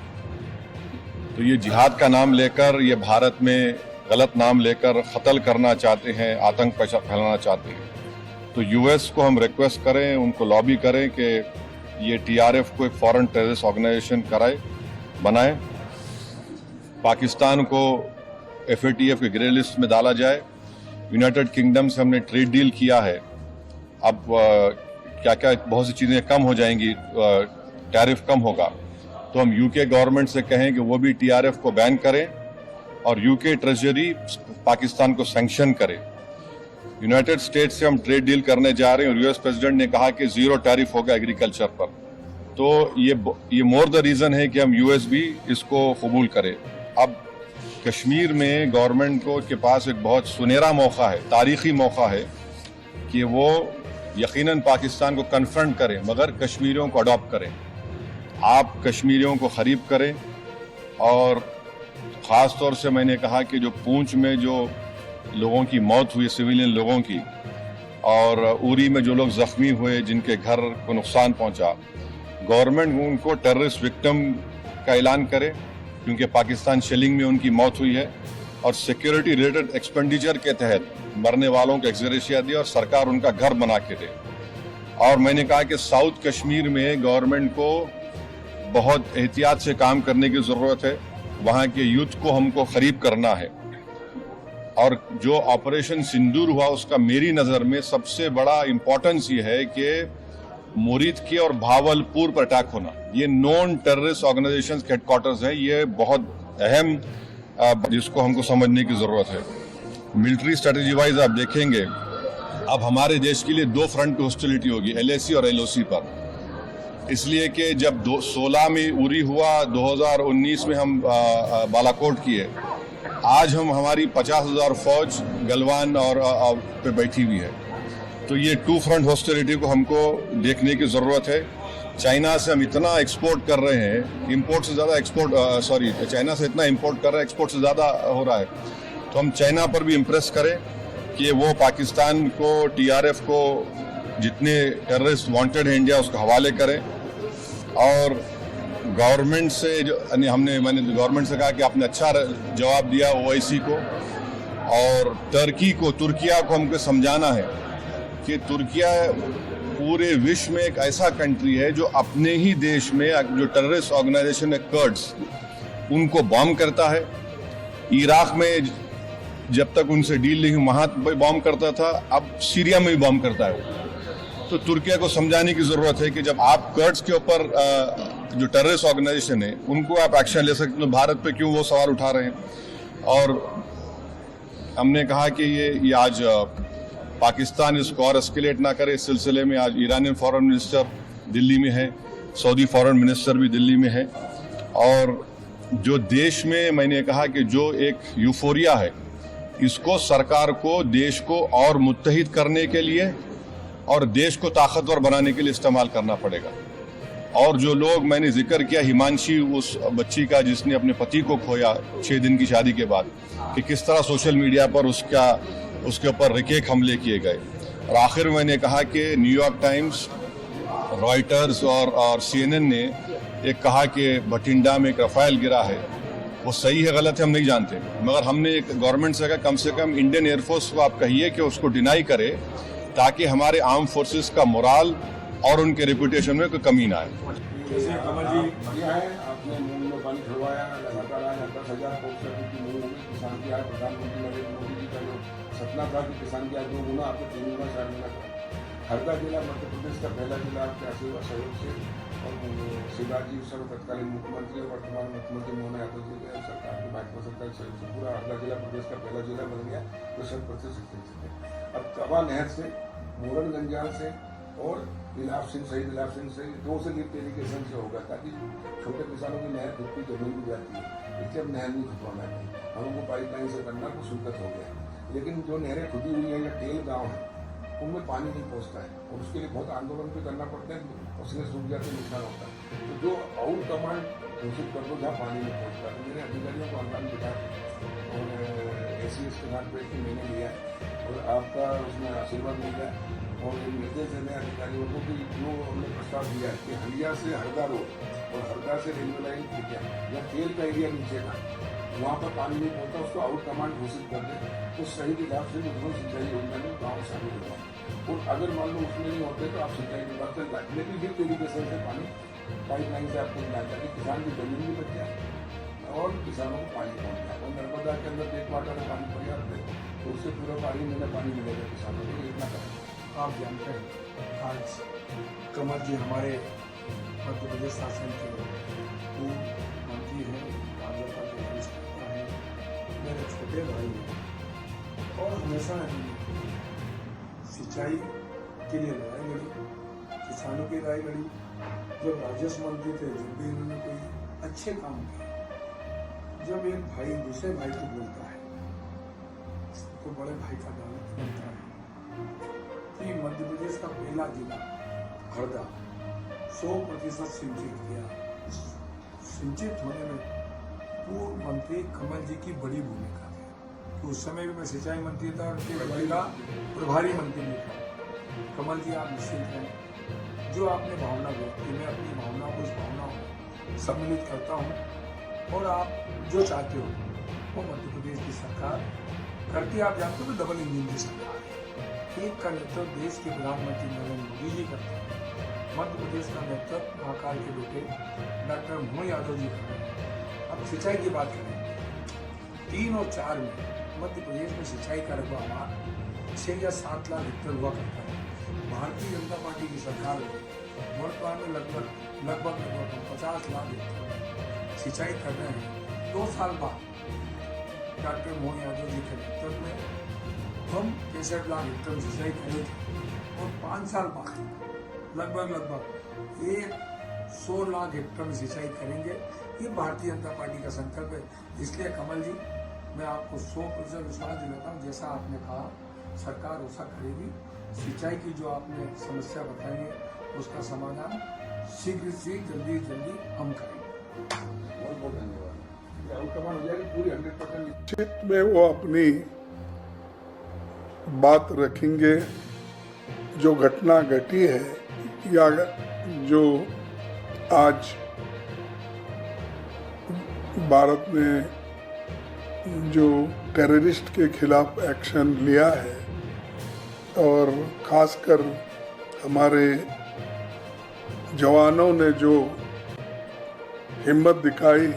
तो ये जिहाद का नाम लेकर, ये भारत में गलत नाम लेकर कत्ल करना चाहते हैं, आतंक फैलाना चाहते हैं। तो US को हम रिक्वेस्ट करें, उनको लॉबी करें कि ये TRF को एक फॉरेन टेररिस्ट ऑर्गेनाइजेशन बनाए, पाकिस्तान को FATF के ग्रे लिस्ट में डाला जाए। यूनाइटेड किंगडम से हमने ट्रेड डील किया है, अब क्या क्या बहुत सी चीज़ें कम हो जाएंगी, टैरिफ कम होगा। तो हम UK गवर्नमेंट से कहें कि वो भी TRF को बैन करें और UK ट्रेजरी पाकिस्तान को सैंक्शन करे। यूनाइटेड स्टेट्स से हम ट्रेड डील करने जा रहे हैं और US प्रेसिडेंट ने कहा कि 0 टैरिफ होगा एग्रीकल्चर पर। तो ये मोर द रीज़न है कि हम US भी इसको कबूल करें। अब कश्मीर में गवर्नमेंट के पास एक बहुत सुनहरा मौका है, तारीखी मौका है कि वो यकीनन पाकिस्तान को कन्फ्रंट करें, मगर कश्मीरियों को अडॉप्ट करें। आप कश्मीरियों को खरीब करें। और ख़ास तौर से मैंने कहा कि जो पूंछ में जो लोगों की मौत हुई, सिविलियन लोगों की, और उरी में जो लोग जख्मी हुए, जिनके घर को नुकसान पहुंचा, गवर्नमेंट उनको टेररिस्ट विक्टिम का ऐलान करे, क्योंकि पाकिस्तान शेलिंग में उनकी मौत हुई है, और सिक्योरिटी रिलेटेड एक्सपेंडिचर के तहत मरने वालों को एक्सग्रेशिया दे और सरकार उनका घर बना के दे। और मैंने कहा कि साउथ कश्मीर में गवर्नमेंट को बहुत एहतियात से काम करने की ज़रूरत है, वहाँ के यूथ को हमको करीब करना है। और जो ऑपरेशन सिंदूर हुआ, उसका मेरी नज़र में सबसे बड़ा इम्पोर्टेंस ये है कि मुरीद की और भावलपुर पर अटैक होना, ये नॉन टेररिस्ट ऑर्गेनाइजेशंस के हेडक्वार्टर्स हैं, ये बहुत अहम जिसको हमको समझने की ज़रूरत है। मिलिट्री स्ट्रेटजी वाइज आप देखेंगे अब हमारे देश के लिए 2 फ्रंट पे हॉस्टिलिटी होगी, LAC और LOC पर। इसलिए कि जब 2016 में उरी हुआ, 2019 में हम बालाकोट किए, आज हमारी 50,000 फौज गलवान और पे बैठी हुई है। तो ये 2 फ्रंट हॉस्टिलिटी को हमको देखने की ज़रूरत है। चाइना से हम इतना एक्सपोर्ट कर रहे हैं, इंपोर्ट से ज़्यादा चाइना से इतना इंपोर्ट कर रहे हैं, एक्सपोर्ट से ज़्यादा हो रहा है। तो हम चाइना पर भी इम्प्रेस करें कि वो पाकिस्तान को, टीआरएफ को जितने टेररिस्ट वांटेड हैं इंडिया उसको हवाले करें। और गवर्नमेंट से मैंने गवर्नमेंट से कहा कि आपने अच्छा जवाब दिया ओआईसी को, और तुर्किया को हमको समझाना है कि तुर्किया पूरे विश्व में एक ऐसा कंट्री है जो अपने ही देश में जो टेररिस्ट ऑर्गेनाइजेशन है कर्ड्स, उनको बॉम्ब करता है। इराक में जब तक उनसे डील नहीं वहां बॉम्ब करता था, अब सीरिया में भी बॉम्ब करता है। तो तुर्किया को समझाने की जरूरत है कि जब आप कर्ड्स के ऊपर जो टेररिस्ट ऑर्गेनाइजेशन है उनको आप एक्शन ले सकते, तो भारत पे क्यों वो सवाल उठा रहे हैं। और हमने कहा कि ये आज पाकिस्तान इसको और एस्केलेट ना करे। इस सिलसिले में आज ईरानियन फॉरेन मिनिस्टर दिल्ली में है, सऊदी फॉरेन मिनिस्टर भी दिल्ली में है। और जो देश में मैंने कहा कि जो एक यूफोरिया है, इसको सरकार को देश को और मुत्तहिद करने के लिए और देश को ताकतवर बनाने के लिए इस्तेमाल करना पड़ेगा। और जो लोग मैंने जिक्र किया, हिमांशी उस बच्ची का जिसने अपने पति को खोया 6 दिन की शादी के बाद, कि किस तरह सोशल मीडिया पर उसके ऊपर रिकेक हमले किए गए। और आखिर में मैंने कहा कि न्यूयॉर्क टाइम्स, रॉयटर्स और CNN ने एक कहा कि बठिंडा में एक रफाल गिरा है। वो सही है गलत है हम नहीं जानते, मगर हमने एक गवर्नमेंट से कहा कम से कम इंडियन एयरफोर्स को आप कहिए कि उसको डिनाई करे, ताकि हमारे आर्म फोर्सेस का मोराल और उनके रेपुटेशन में कोई कमी ना आए। जैसे कमल जी बढ़िया है, आपने मुंह में पानी छुड़वाया, लगातार आज 10,000 करोड़ की मुंह में किसान की आज प्रधानमंत्री नरेंद्र मोदी जी का जो सपना था कि किसान की आज 2 गुना, आपको 3 गुना 4 गुना करा। हरदा जिला मध्य प्रदेश का पहला जिला आपके आशीर्वाद सहयोग से, और शिवराज जी उस समय तत्कालीन मुख्यमंत्री और वर्तमान मुख्यमंत्री मोहन यादव जी के सरकार की भाजपा सरकार सहयोग से पूरा हरदा जिला प्रदेश का पहला जिला बन गया। तो 100% अब कवा नहर से, मोरन गंजाल से और दिलाव सिंह से 2 से लिफ्ट इरिगेशन से होगा, ताकि छोटे किसानों की नहर खुद की जमीन भी जाती है, इसलिए अब नहर नहीं खुदवाना है, हमको पाइपलाइन से करना कुछ सुलगत हो गया। लेकिन जो नहरें खुदी हुई है या टेल गाँव है, उनमें पानी नहीं पहुंचता है, और उसके लिए बहुत आंदोलन भी करना पड़ता है, उसमें सूख जाते नुकसान होता है। तो जो आउट कमांड घोषित कर दो जहाँ पानी नहीं पहुंचता, तो मेरे अधिकारियों को अनुदान बिठा और ACS के साथ बैठ के मैंने लिया और आपका उसमें आशीर्वाद मिल गया। और निर्देश देने अधिकारियों को कि जो हमने प्रस्ताव दिया कि हलिया से हरदा रोड और हरदा से रेलवे लाइन खिंचा या तेल का एरिया नीचे था, वहाँ पर पानी नहीं पहुंचता, उसको आउट कमांड घोषित कर दे, तो सही विभाग से उद्योग सिंचाई योजना में गाँव शामिल हो जाए। और अगर मान लो उसमें नहीं होते तो आप सिंचाई विभाग से लाए, लेकिन लिफ्ट इरिगेशन से पानी पाइपलाइन से आपको मिला जाए, किसान की जमीन भी बच जाए और किसानों को पानी पहुँच जाए। और नर्मदा के अंदर एक क्वार्टर में पानी पर्याप्त है, तो उससे पूरा पानी मिलेगा किसानों को, इतना करें। आप जानते हैं आज कमल जी हमारे मध्य प्रदेश शासन के पूर्व मंत्री हैं, भाजपा के वरिष्ठ नेता हैं, मेरे छोटे भाई हैं, और हमेशा सिंचाई के लिए लड़ाई लड़ी, किसानों की लड़ाई लड़ी। जब राजस्व मंत्री थे जब भी इन्होंने कोई अच्छे काम किए। जब एक भाई दूसरे भाई को बोलता है तो बड़े भाई का दावा बनता है। मध्य प्रदेश का पहला जिला हरदा 100% सिंचित किया। सिंचित होने में पूर्व मंत्री कमल जी की बड़ी भूमिका थी। तो उस समय भी मैं सिंचाई मंत्री था, उनके जिला प्रभारी मंत्री भी था। कमल जी आप निश्चित हैं, जो आपने भावना व्यक्त की, मैं अपनी भावनाओं को, उस भावनाओं को सम्मिलित करता हूँ, और आप जो चाहते हो वो मध्य प्रदेश की सरकार करती। आप जानते हो डबल इंजन की सरकार है। एक का नेतृत्व देश के प्रधानमंत्री नरेंद्र मोदी जी करते हैं, मध्य प्रदेश का नेतृत्व महाकाल के बेटे डॉक्टर मोहन यादव जी कर रहे हैं। अब सिंचाई की बात करें, 3 और 4 में मध्य प्रदेश में सिंचाई का रकबा 6 या 7 लाख हेक्टेयर हुआ करता है। भारतीय जनता पार्टी की सरकार में वर्तमान में लगभग 50 लाख हेक्टेयर सिंचाई कर रहे हैं। 2 साल बाद डॉक्टर मोहन यादव जी के नेतृत्व में हम 63 लाख हेक्टेयर सिंचाई करे थे, और 5 साल बाद लगभग 100 लाख हेक्टेयर में सिंचाई करेंगे। ये भारतीय जनता पार्टी का संकल्प है। इसलिए कमल जी, मैं आपको 100% विश्वास दिलाता हूँ, जैसा आपने कहा सरकार वैसा करेगी। सिंचाई की जो आपने समस्या बताएंगे उसका समाधान शीघ्र से जल्दी हम करेंगे। बहुत बहुत धन्यवाद। आउट कमांड हो जाएगी पूरी 100%। क्षेत्र में वो अपनी बात रखेंगे जो घटना घटी है या जो आज भारत ने जो टेररिस्ट के खिलाफ एक्शन लिया है और खासकर हमारे जवानों ने जो हिम्मत दिखाई,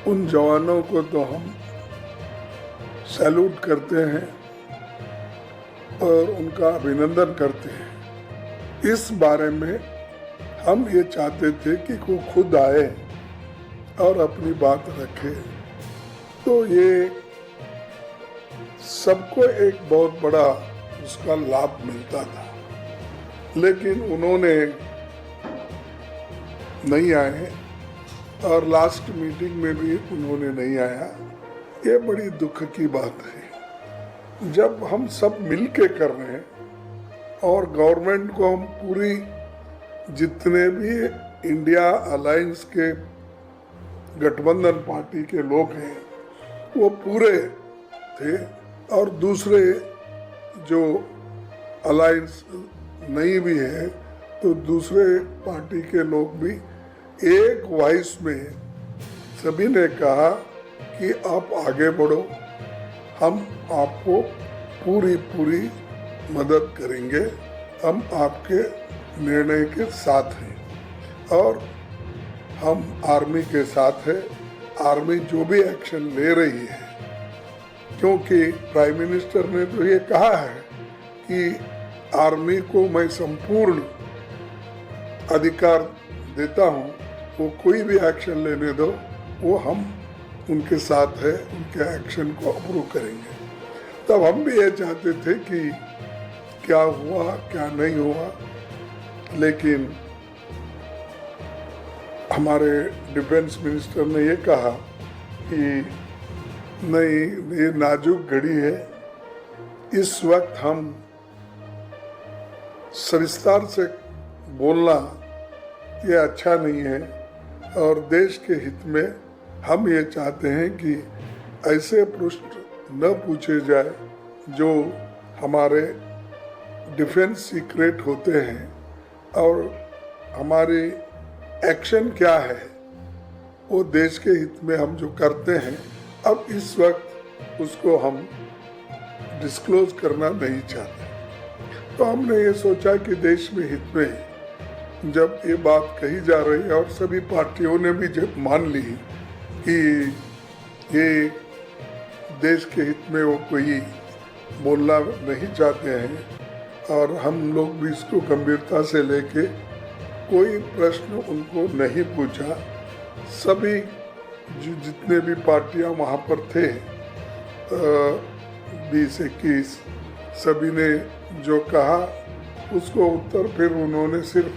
उन जवानों को तो हम सैल्यूट करते हैं और उनका अभिनंदन करते हैं। इस बारे में हम ये चाहते थे कि वो खुद आए और अपनी बात रखे, तो ये सबको एक बहुत बड़ा उसका लाभ मिलता था। लेकिन उन्होंने नहीं आए और लास्ट मीटिंग में भी उन्होंने नहीं आया। ये बड़ी दुख की बात है। जब हम सब मिलके कर रहे हैं और गवर्नमेंट को हम पूरी जितने भी इंडिया अलायंस के गठबंधन पार्टी के लोग हैं वो पूरे थे और दूसरे जो अलायंस नहीं भी है तो दूसरे पार्टी के लोग भी एक वॉइस में सभी ने कहा कि आप आगे बढ़ो, हम आपको पूरी मदद करेंगे, हम आपके निर्णय के साथ हैं और हम आर्मी के साथ है। आर्मी जो भी एक्शन ले रही है, क्योंकि प्राइम मिनिस्टर ने तो ये कहा है कि आर्मी को मैं संपूर्ण अधिकार देता हूँ, वो कोई भी एक्शन लेने दो, वो हम उनके साथ है, उनके एक्शन को अप्रूव करेंगे। तब हम भी ये चाहते थे कि क्या हुआ क्या नहीं हुआ, लेकिन हमारे डिफेंस मिनिस्टर ने ये कहा कि नहीं, ये नाजुक घड़ी है, इस वक्त हम सविस्तार से बोलना ये अच्छा नहीं है और देश के हित में हम ये चाहते हैं कि ऐसे प्रश्न न पूछे जाए जो हमारे डिफेंस सीक्रेट होते हैं और हमारी एक्शन क्या है वो देश के हित में हम जो करते हैं, अब इस वक्त उसको हम डिस्क्लोज करना नहीं चाहते। तो हमने ये सोचा कि देश में हित में जब ये बात कही जा रही है और सभी पार्टियों ने भी जब मान ली कि ये देश के हित में वो कोई बोलना नहीं चाहते हैं और हम लोग भी इसको गंभीरता से लेके कोई प्रश्न उनको नहीं पूछा। सभी जितने भी पार्टियां वहाँ पर थे 20-21 सभी ने जो कहा उसको उत्तर फिर उन्होंने सिर्फ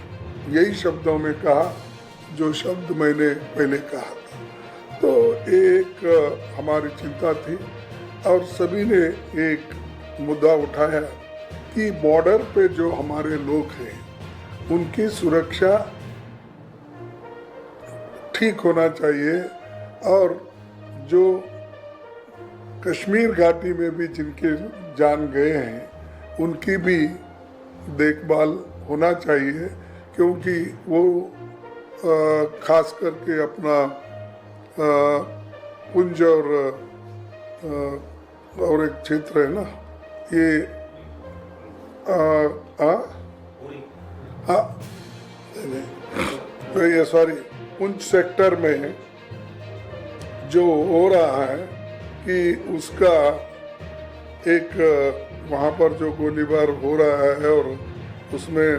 यही शब्दों में कहा जो शब्द मैंने पहले कहा था। तो एक हमारी चिंता थी और सभी ने एक मुद्दा उठाया कि बॉर्डर पे जो हमारे लोग हैं उनकी सुरक्षा ठीक होना चाहिए और जो कश्मीर घाटी में भी जिनके जान गए हैं उनकी भी देखभाल होना चाहिए, क्योंकि वो खास करके अपना पुंज और एक क्षेत्र है ना ये तो ये पुंछ सेक्टर में जो हो रहा है कि उसका एक वहाँ पर जो गोलीबार हो रहा है और उसमें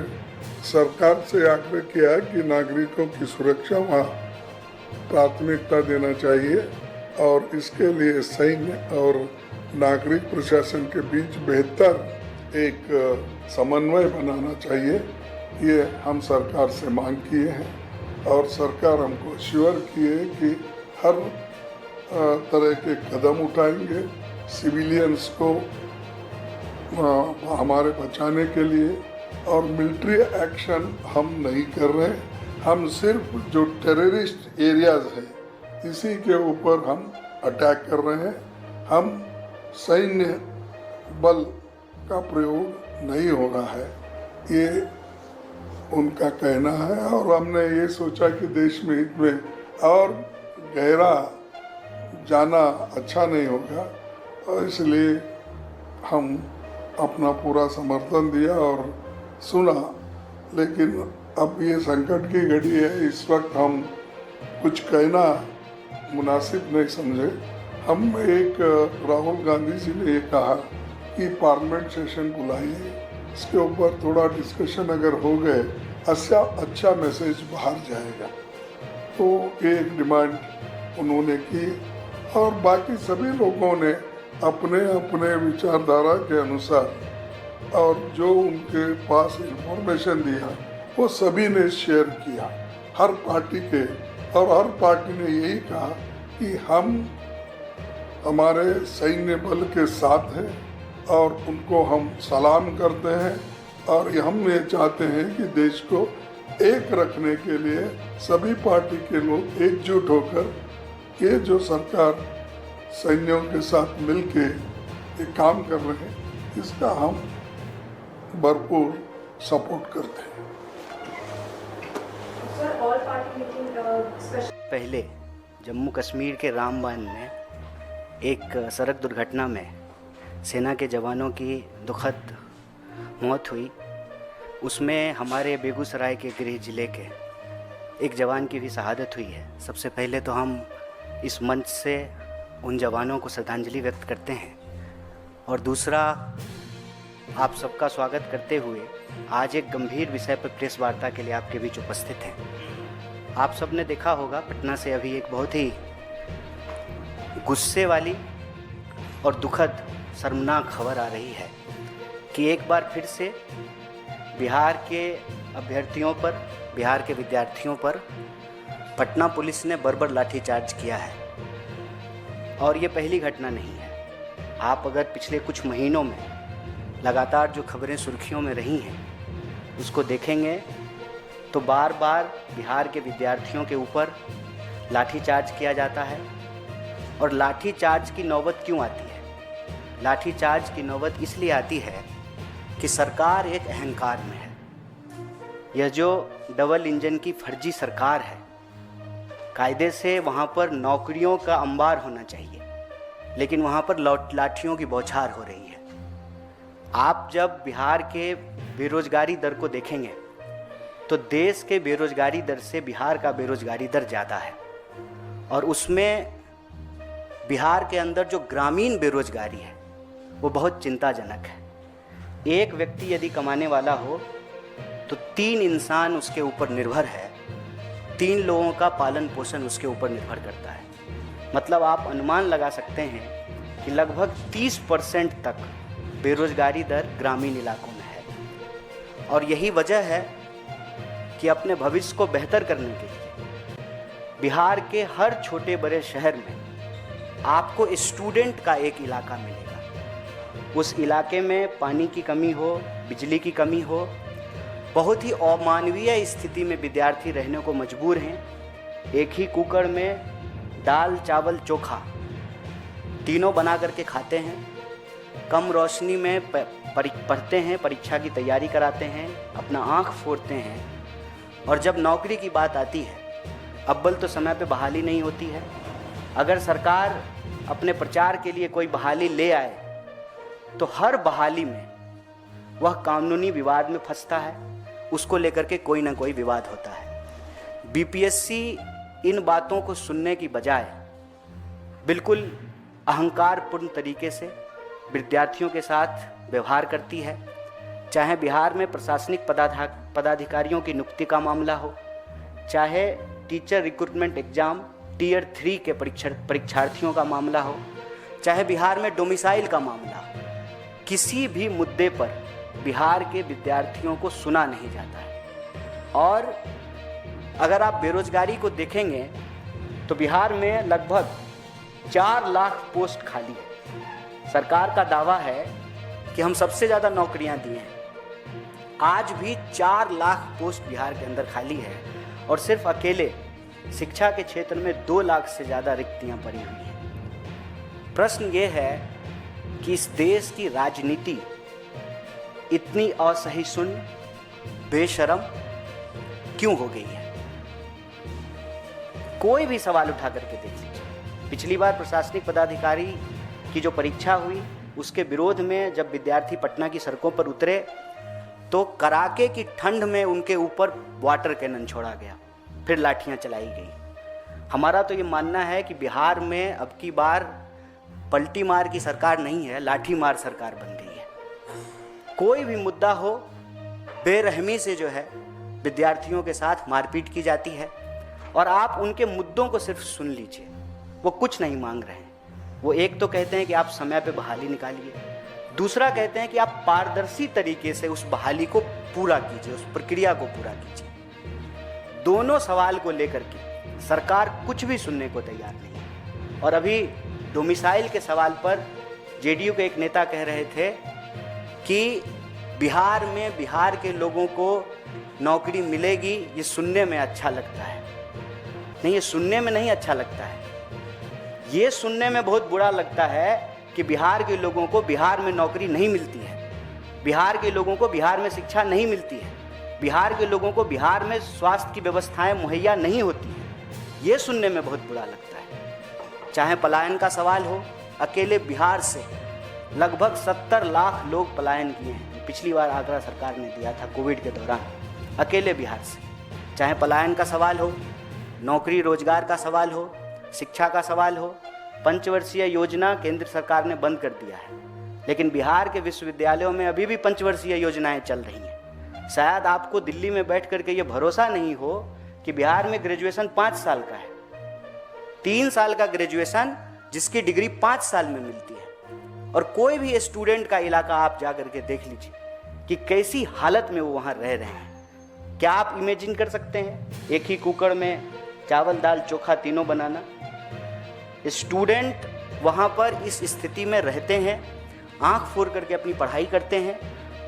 सरकार से आग्रह किया कि नागरिकों की सुरक्षा वहाँ प्राथमिकता देना चाहिए और इसके लिए सैन्य और नागरिक प्रशासन के बीच बेहतर एक समन्वय बनाना चाहिए। ये हम सरकार से मांग किए हैं और सरकार हमको श्योर किए कि हर तरह के कदम उठाएंगे सिविलियंस को हमारे बचाने के लिए। और मिलिट्री एक्शन हम नहीं कर रहे, हम सिर्फ जो टेररिस्ट एरियाज है इसी के ऊपर हम अटैक कर रहे हैं। हम सैन्य बल का प्रयोग नहीं होना है, ये उनका कहना है। और हमने ये सोचा कि देश में हित में और गहरा जाना अच्छा नहीं होगा, और इसलिए हम अपना पूरा समर्थन दिया और सुना। लेकिन अब ये संकट की घड़ी है, इस वक्त हम कुछ कहना मुनासिब नहीं समझे। हम एक राहुल गांधी जी ने ये कहा कि पार्लियामेंट सेशन बुलाइए, इसके ऊपर थोड़ा डिस्कशन अगर हो गए अच्छा मैसेज बाहर जाएगा। तो एक डिमांड उन्होंने की और बाकी सभी लोगों ने अपने अपने विचारधारा के अनुसार और जो उनके पास इंफॉर्मेशन दिया वो सभी ने शेयर किया, हर पार्टी के। और हर पार्टी ने यही कहा कि हम हमारे सैन्य बल के साथ हैं और उनको हम सलाम करते हैं, और हम ये चाहते हैं कि देश को एक रखने के लिए सभी पार्टी के लोग एकजुट होकर ये जो सरकार सैन्यों के साथ मिलके ये काम कर रहे हैं, इसका हम भरपूर सपोर्ट करते हैं। पहले जम्मू कश्मीर के रामबन में एक सड़क दुर्घटना में सेना के जवानों की दुखद मौत हुई। उसमें हमारे बेगूसराय के गृह जिले के एक जवान की भी शहादत हुई है। सबसे पहले तो हम इस मंच से उन जवानों को श्रद्धांजलि व्यक्त करते हैं, और दूसरा आप सबका स्वागत करते हुए आज एक गंभीर विषय पर प्रेस वार्ता के लिए आपके बीच उपस्थित हैं। आप सब ने देखा होगा, पटना से अभी एक बहुत ही गुस्से वाली और दुखद शर्मनाक खबर आ रही है कि एक बार फिर से बिहार के अभ्यर्थियों पर, बिहार के विद्यार्थियों पर पटना पुलिस ने बर्बर लाठीचार्ज किया है। और ये पहली घटना नहीं है। आप अगर पिछले कुछ महीनों में लगातार जो खबरें सुर्खियों में रही हैं उसको देखेंगे तो बार बार बिहार के विद्यार्थियों के ऊपर लाठीचार्ज किया जाता है। और लाठीचार्ज की नौबत क्यों आती है? लाठीचार्ज की नौबत इसलिए आती है कि सरकार एक अहंकार में है। यह जो डबल इंजन की फर्जी सरकार है, कायदे से वहाँ पर नौकरियों का अंबार होना चाहिए, लेकिन वहाँ पर लाठियों की बौछार हो रही है। आप जब बिहार के बेरोजगारी दर को देखेंगे तो देश के बेरोजगारी दर से बिहार का बेरोजगारी दर ज़्यादा है, और उसमें बिहार के अंदर जो ग्रामीण बेरोजगारी है वो बहुत चिंताजनक है। एक व्यक्ति यदि कमाने वाला हो तो 3 इंसान उसके ऊपर निर्भर है, 3 लोगों का पालन पोषण उसके ऊपर निर्भर करता है। मतलब आप अनुमान लगा सकते हैं कि लगभग 30% तक बेरोजगारी दर ग्रामीण इलाकों में है। और यही वजह है कि अपने भविष्य को बेहतर करने के लिए बिहार के हर छोटे बड़े शहर में आपको स्टूडेंट का एक इलाका मिलेगा। उस इलाके में पानी की कमी हो, बिजली की कमी हो, बहुत ही अमानवीय स्थिति में विद्यार्थी रहने को मजबूर हैं। एक ही कुकर में दाल चावल चोखा तीनों बना करके खाते हैं, कम रोशनी में पढ़ते हैं, परीक्षा की तैयारी कराते हैं, अपना आँख फोड़ते हैं। और जब नौकरी की बात आती है, अव्वल तो समय पे बहाली नहीं होती है। अगर सरकार अपने प्रचार के लिए कोई बहाली ले आए तो हर बहाली में वह कानूनी विवाद में फंसता है, उसको लेकर के कोई ना कोई विवाद होता है। बीपीएससी इन बातों को सुनने की बजाय बिल्कुल अहंकारपूर्ण तरीके से विद्यार्थियों के साथ व्यवहार करती है। चाहे बिहार में प्रशासनिक पदाधिकारियों की नियुक्ति का मामला हो, चाहे टीचर रिक्रूटमेंट एग्जाम टियर 3 के परीक्षार्थियों का मामला हो, चाहे बिहार में डोमिसाइल का मामला हो, किसी भी मुद्दे पर बिहार के विद्यार्थियों को सुना नहीं जाता है। और अगर आप बेरोजगारी को देखेंगे तो बिहार में लगभग 4 लाख पोस्ट खाली है। सरकार का दावा है कि हम सबसे ज़्यादा नौकरियां दिए हैं। आज भी 4 लाख पोस्ट बिहार के अंदर खाली है, और सिर्फ अकेले शिक्षा के क्षेत्र में 2 लाख से ज़्यादा रिक्तियां पड़ी हुई हैं। प्रश्न ये है कि इस देश की राजनीति इतनी असहिष्णु, बेशरम क्यों हो गई है। कोई भी सवाल उठा करके देख लीजिए। पिछली बार प्रशासनिक पदाधिकारी की जो परीक्षा हुई उसके विरोध में जब विद्यार्थी पटना की सड़कों पर उतरे तो कड़ाके की ठंड में उनके ऊपर वाटर कैनन छोड़ा गया, फिर लाठियां चलाई गई। हमारा तो ये मानना है कि बिहार में अब की बार पलटी मार की सरकार नहीं है, लाठी मार सरकार बन गई है। कोई भी मुद्दा हो, बेरहमी से जो है विद्यार्थियों के साथ मारपीट की जाती है और आप उनके मुद्दों को सिर्फ सुन लीजिए। वो कुछ नहीं मांग रहे हैं। वो एक तो कहते हैं कि आप समय पे बहाली निकालिए, दूसरा कहते हैं कि आप पारदर्शी तरीके से उस बहाली को पूरा कीजिए, उस प्रक्रिया को पूरा कीजिए। दोनों सवाल को लेकर के सरकार कुछ भी सुनने को तैयार नहीं है। और अभी डोमिसाइल के सवाल पर जेडीयू के एक नेता कह रहे थे कि बिहार में बिहार के लोगों को नौकरी मिलेगी, ये सुनने में अच्छा लगता है। नहीं, ये सुनने में नहीं अच्छा लगता है, ये सुनने में बहुत बुरा लगता है कि बिहार के लोगों को बिहार में नौकरी नहीं मिलती है, बिहार के लोगों को बिहार में शिक्षा नहीं मिलती है, बिहार के लोगों को बिहार में स्वास्थ्य की व्यवस्थाएं मुहैया नहीं होती है। ये सुनने में बहुत बुरा लगता है। चाहे पलायन का सवाल हो, अकेले बिहार से लगभग 70 लाख लोग पलायन किए हैं। पिछली बार आंकड़ा सरकार ने दिया था कोविड के दौरान, अकेले बिहार से। चाहे पलायन का सवाल हो, नौकरी रोजगार का सवाल हो, शिक्षा का सवाल हो, पंचवर्षीय योजना केंद्र सरकार ने बंद कर दिया है, लेकिन बिहार के विश्वविद्यालयों में अभी भी पंचवर्षीय योजनाएं चल रही हैं। शायद आपको दिल्ली में बैठ करके ये भरोसा नहीं हो कि बिहार में ग्रेजुएशन 5 साल का है, 3 साल का ग्रेजुएशन जिसकी डिग्री 5 साल में मिलती है। और कोई भी स्टूडेंट का इलाका आप जा करके देख लीजिए कि कैसी हालत में वो वहाँ रह रहे हैं। क्या आप इमेजिन कर सकते हैं एक ही कुकर में चावल दाल चोखा तीनों बनाना? स्टूडेंट वहाँ पर इस स्थिति में रहते हैं, आंख फोड़ करके अपनी पढ़ाई करते हैं,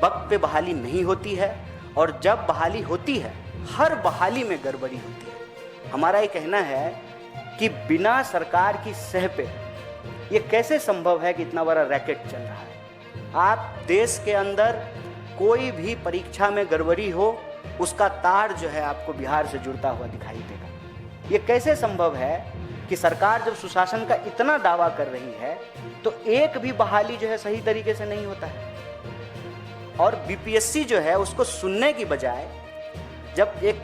वक्त पे बहाली नहीं होती है, और जब बहाली होती है हर बहाली में गड़बड़ी होती है। हमारा ये कहना है कि बिना सरकार की सह पे ये कैसे संभव है कि इतना बड़ा रैकेट चल रहा है। आप देश के अंदर कोई भी परीक्षा में गड़बड़ी हो, उसका तार जो है आपको बिहार से जुड़ता हुआ दिखाई देगा। ये कैसे संभव है कि सरकार जब सुशासन का इतना दावा कर रही है तो एक भी बहाली जो है सही तरीके से नहीं होता है। और बीपीएससी जो है उसको सुनने की बजाय जब एक